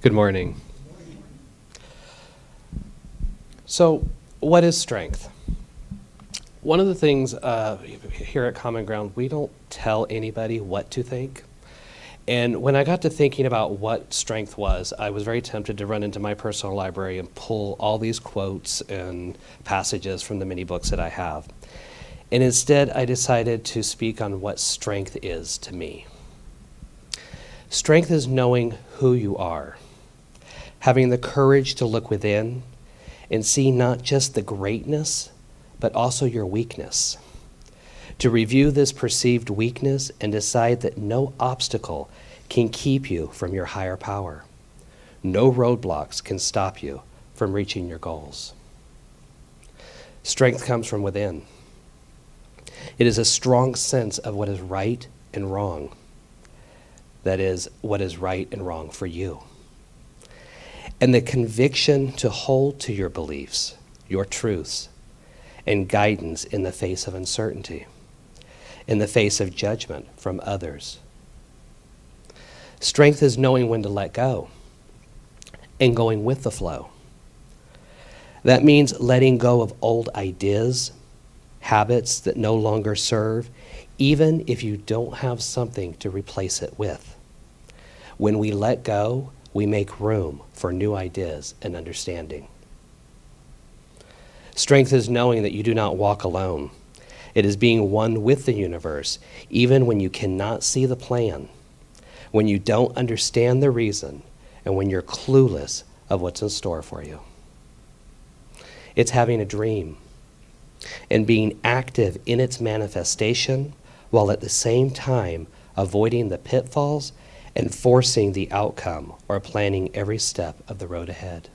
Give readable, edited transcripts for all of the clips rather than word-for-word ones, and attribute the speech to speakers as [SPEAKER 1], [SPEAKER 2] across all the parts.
[SPEAKER 1] Good morning. So, what is strength? One of the things here at Common Ground, we don't tell anybody what to think. And when I got to thinking about what strength was, I was very tempted to run into my personal library and pull all these quotes and passages from the many books that I have. And instead, I decided to speak on what strength is to me. Strength is knowing who you are, having the courage to look within and see not just the greatness, but also your weakness. To review this perceived weakness and decide that no obstacle can keep you from your higher power. No roadblocks can stop you from reaching your goals. Strength comes from within. It is a strong sense of what is right and wrong. That is, what is right and wrong for you. And the conviction to hold to your beliefs, your truths, and guidance in the face of uncertainty, in the face of judgment from others. Strength is knowing when to let go and going with the flow. That means letting go of old ideas, habits that no longer serve, even if you don't have something to replace it with. When we let go, we make room for new ideas and understanding. Strength is knowing that you do not walk alone. It is being one with the universe, even when you cannot see the plan, when you don't understand the reason, and when you're clueless of what's in store for you. It's having a dream and being active in its manifestation, while at the same time avoiding the pitfalls and forcing the outcome or planning every step of the road ahead.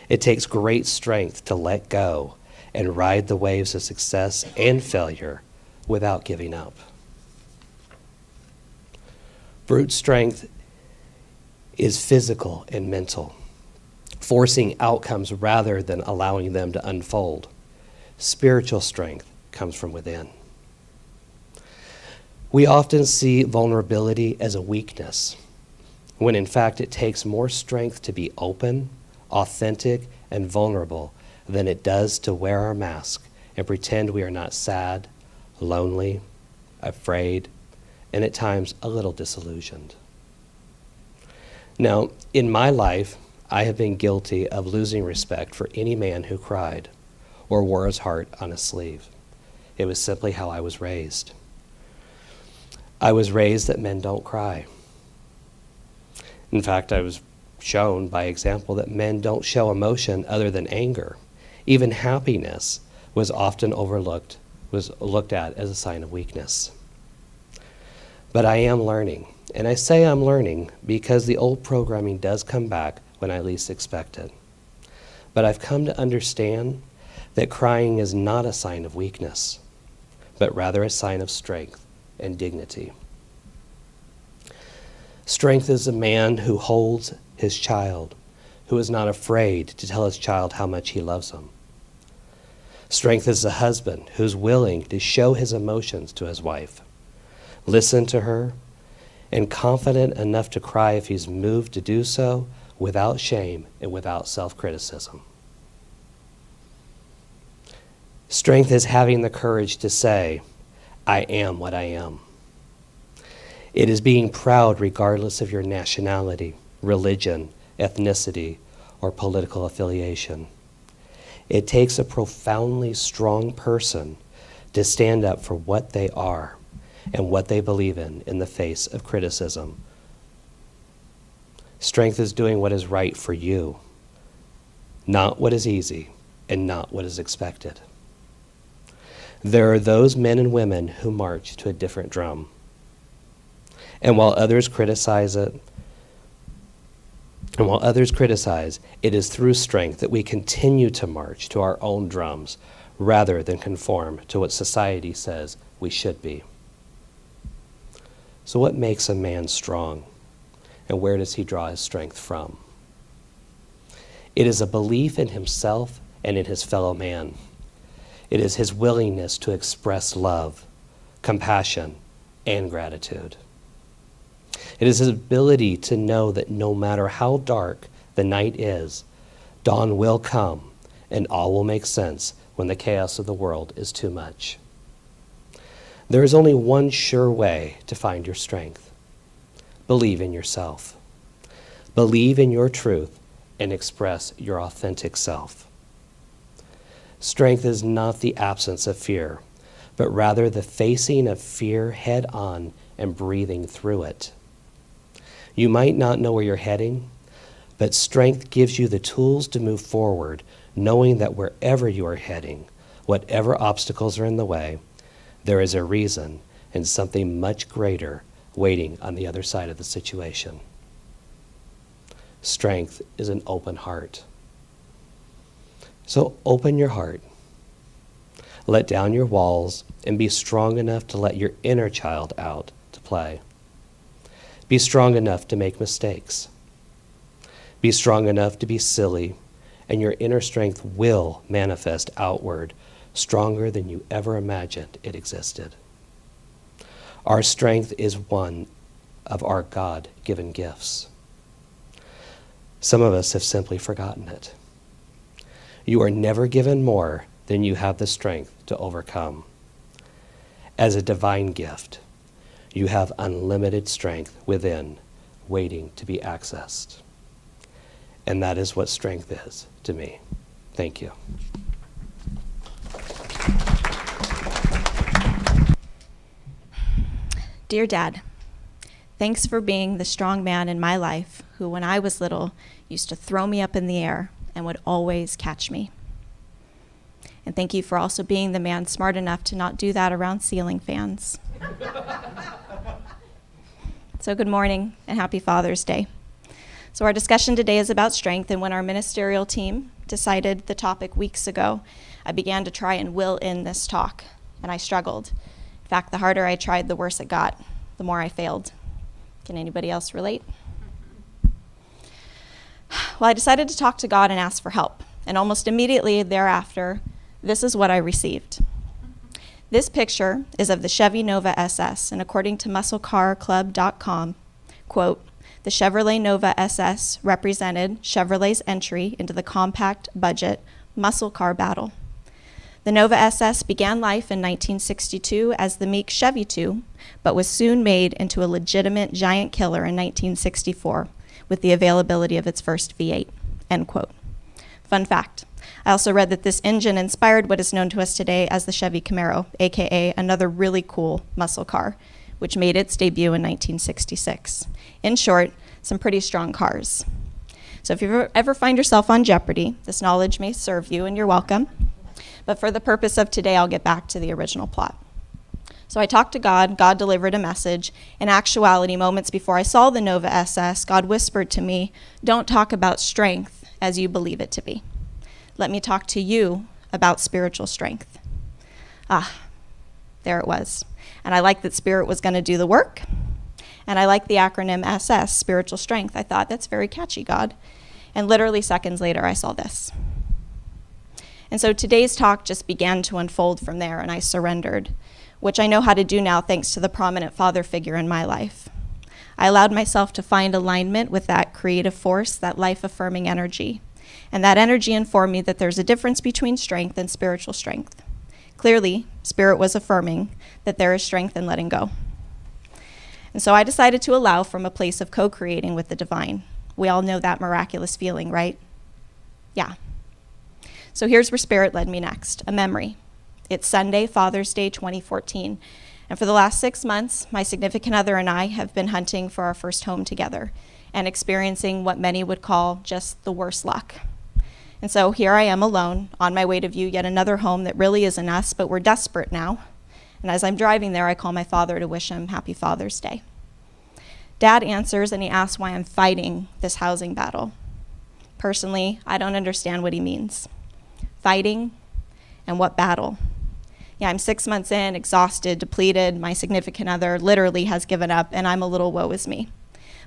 [SPEAKER 1] It takes great strength to let go and ride the waves of success and failure without giving up. Brute strength is physical and mental, forcing outcomes rather than allowing them to unfold. Spiritual strength comes from within. We often see vulnerability as a weakness, when in fact it takes more strength to be open, authentic, and vulnerable than it does to wear our mask and pretend we are not sad, lonely, afraid, and at times a little disillusioned. Now, in my life, I have been guilty of losing respect for any man who cried or wore his heart on his sleeve. It was simply how I was raised. I was raised that men don't cry. In fact, I was shown by example that men don't show emotion other than anger. Even happiness was often looked at as a sign of weakness. But I am learning, and I say I'm learning because the old programming does come back when I least expect it. But I've come to understand that crying is not a sign of weakness, but rather a sign of strength and dignity. Strength is a man who holds his child, who is not afraid to tell his child how much he loves him. Strength is a husband who's willing to show his emotions to his wife, listen to her, and confident enough to cry if he's moved to do so without shame and without self-criticism. Strength is having the courage to say, I am what I am. It is being proud regardless of your nationality, religion, ethnicity, or political affiliation. It takes a profoundly strong person to stand up for what they are and what they believe in the face of criticism. Strength is doing what is right for you, not what is easy and not what is expected. There are those men and women who march to a different drum. And while others criticize, it is through strength that we continue to march to our own drums rather than conform to what society says we should be. So what makes a man strong, and where does he draw his strength from? It is a belief in himself and in his fellow man. It is his willingness to express love, compassion, and gratitude. It is his ability to know that no matter how dark the night is, dawn will come and all will make sense when the chaos of the world is too much. There is only one sure way to find your strength. Believe in yourself. Believe in your truth and express your authentic self. Strength is not the absence of fear, but rather the facing of fear head on and breathing through it. You might not know where you're heading, but strength gives you the tools to move forward, knowing that wherever you are heading, whatever obstacles are in the way, there is a reason and something much greater waiting on the other side of the situation. Strength is an open heart. So open your heart. Let down your walls and be strong enough to let your inner child out to play. Be strong enough to make mistakes. Be strong enough to be silly, and your inner strength will manifest outward, stronger than you ever imagined it existed. Our strength is one of our God-given gifts. Some of us have simply forgotten it. You are never given more than you have the strength to overcome. As a divine gift, you have unlimited strength within, waiting to be accessed. And that is what strength is to me. Thank you.
[SPEAKER 2] Dear Dad, thanks for being the strong man in my life who, when I was little, used to throw me up in the air and would always catch me. And thank you for also being the man smart enough to not do that around ceiling fans. So good morning and happy Father's Day. So our discussion today is about strength, and when our ministerial team decided the topic weeks ago, I began to try and will in this talk, and I struggled. In fact, the harder I tried, the worse it got, the more I failed. Can anybody else relate? Well, I decided to talk to God and ask for help, and almost immediately thereafter, this is what I received. This picture is of the Chevy Nova SS, and according to musclecarclub.com, quote, the Chevrolet Nova SS represented Chevrolet's entry into the compact budget muscle car battle. The Nova SS began life in 1962 as the meek Chevy 2, but was soon made into a legitimate giant killer in 1964 with the availability of its first V8, end quote. Fun fact, I also read that this engine inspired what is known to us today as the Chevy Camaro, aka another really cool muscle car, which made its debut in 1966. In short, some pretty strong cars. So if you ever find yourself on Jeopardy, this knowledge may serve you, and you're welcome. But for the purpose of today, I'll get back to the original plot. So I talked to God, God delivered a message. In actuality, moments before I saw the Nova SS, God whispered to me, don't talk about strength as you believe it to be. Let me talk to you about spiritual strength. There it was. And I liked that Spirit was going to do the work. And I liked the acronym SS, spiritual strength. I thought, that's very catchy, God. And literally seconds later, I saw this. And so today's talk just began to unfold from there, and I surrendered, which I know how to do now thanks to the prominent father figure in my life. I allowed myself to find alignment with that creative force, that life-affirming energy. And that energy informed me that there's a difference between strength and spiritual strength. Clearly, Spirit was affirming that there is strength in letting go. And so I decided to allow from a place of co-creating with the divine. We all know that miraculous feeling, right? Yeah. So here's where Spirit led me next, a memory. It's Sunday, Father's Day 2014. And for the last 6 months, my significant other and I have been hunting for our first home together and experiencing what many would call just the worst luck. And so here I am alone, on my way to view yet another home that really isn't us, but we're desperate now. And as I'm driving there, I call my father to wish him Happy Father's Day. Dad answers and he asks why I'm fighting this housing battle. Personally, I don't understand what he means. Fighting? And what battle? Yeah, I'm 6 months in, exhausted, depleted. My significant other literally has given up, and I'm a little woe is me.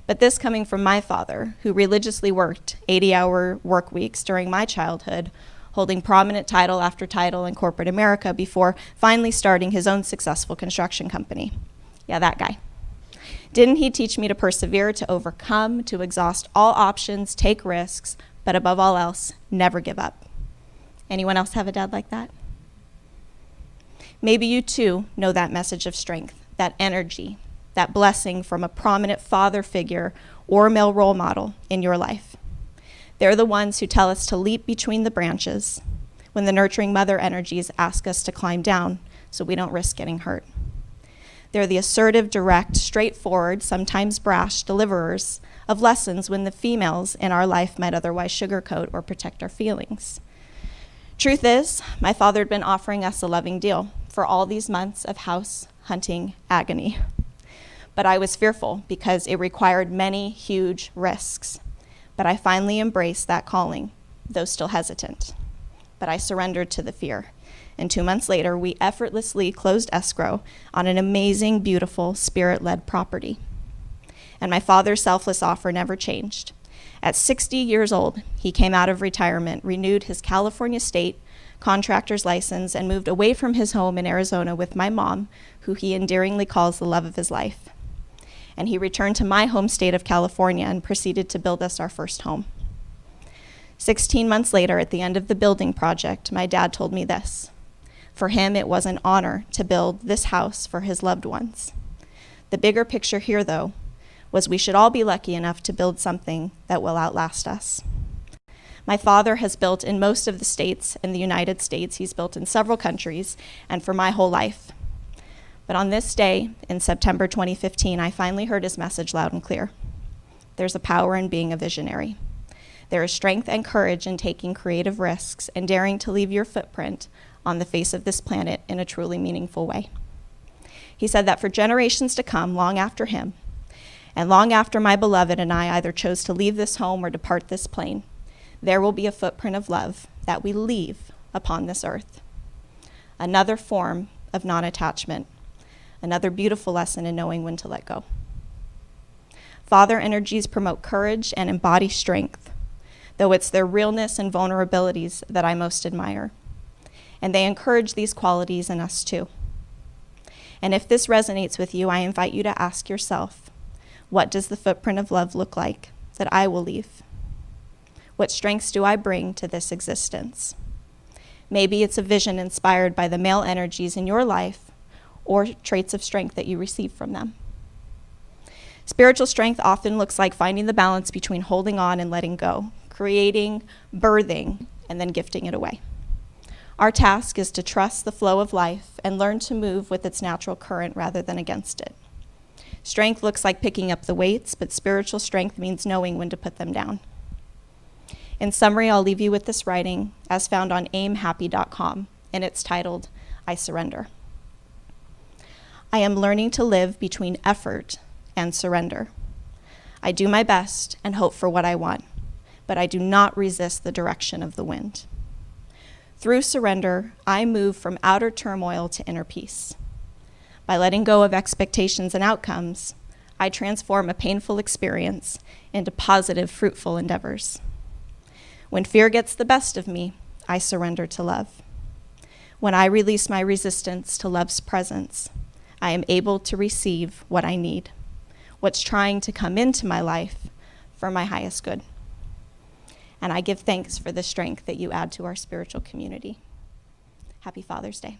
[SPEAKER 2] But this coming from my father, who religiously worked 80-hour work weeks during my childhood, holding prominent title after title in corporate America before finally starting his own successful construction company. Yeah, that guy. Didn't he teach me to persevere, to overcome, to exhaust all options, take risks, but above all else, never give up? Anyone else have a dad like that? Maybe you too know that message of strength, that energy, that blessing from a prominent father figure or male role model in your life. They're the ones who tell us to leap between the branches when the nurturing mother energies ask us to climb down so we don't risk getting hurt. They're the assertive, direct, straightforward, sometimes brash deliverers of lessons when the females in our life might otherwise sugarcoat or protect our feelings. Truth is, my father had been offering us a loving deal for all these months of house hunting agony. But I was fearful because it required many huge risks. But I finally embraced that calling, though still hesitant. But I surrendered to the fear. And 2 months later, we effortlessly closed escrow on an amazing, beautiful, spirit-led property. And my father's selfless offer never changed. At 60 years old, he came out of retirement, renewed his California state contractor's license, and moved away from his home in Arizona with my mom, who he endearingly calls the love of his life. And he returned to my home state of California and proceeded to build us our first home. 16 months later, at the end of the building project, my dad told me this. For him, it was an honor to build this house for his loved ones. The bigger picture here, though, was we should all be lucky enough to build something that will outlast us. My father has built in most of the states in the United States. He's built in several countries, and for my whole life. But on this day, in September 2015, I finally heard his message loud and clear. There's a power in being a visionary. There is strength and courage in taking creative risks and daring to leave your footprint on the face of this planet in a truly meaningful way. He said that for generations to come, long after him, and long after my beloved and I either chose to leave this home or depart this plane, there will be a footprint of love that we leave upon this earth. Another form of non-attachment, another beautiful lesson in knowing when to let go. Father energies promote courage and embody strength, though it's their realness and vulnerabilities that I most admire. And they encourage these qualities in us too. And if this resonates with you, I invite you to ask yourself, what does the footprint of love look like that I will leave? What strengths do I bring to this existence? Maybe it's a vision inspired by the male energies in your life or traits of strength that you receive from them. Spiritual strength often looks like finding the balance between holding on and letting go, creating, birthing, and then gifting it away. Our task is to trust the flow of life and learn to move with its natural current rather than against it. Strength looks like picking up the weights, but spiritual strength means knowing when to put them down. In summary, I'll leave you with this writing as found on aimhappy.com, and it's titled, I Surrender. I am learning to live between effort and surrender. I do my best and hope for what I want, but I do not resist the direction of the wind. Through surrender, I move from outer turmoil to inner peace. By letting go of expectations and outcomes, I transform a painful experience into positive, fruitful endeavors. When fear gets the best of me, I surrender to love. When I release my resistance to love's presence, I am able to receive what I need, what's trying to come into my life for my highest good. And I give thanks for the strength that you add to our spiritual community. Happy Father's Day.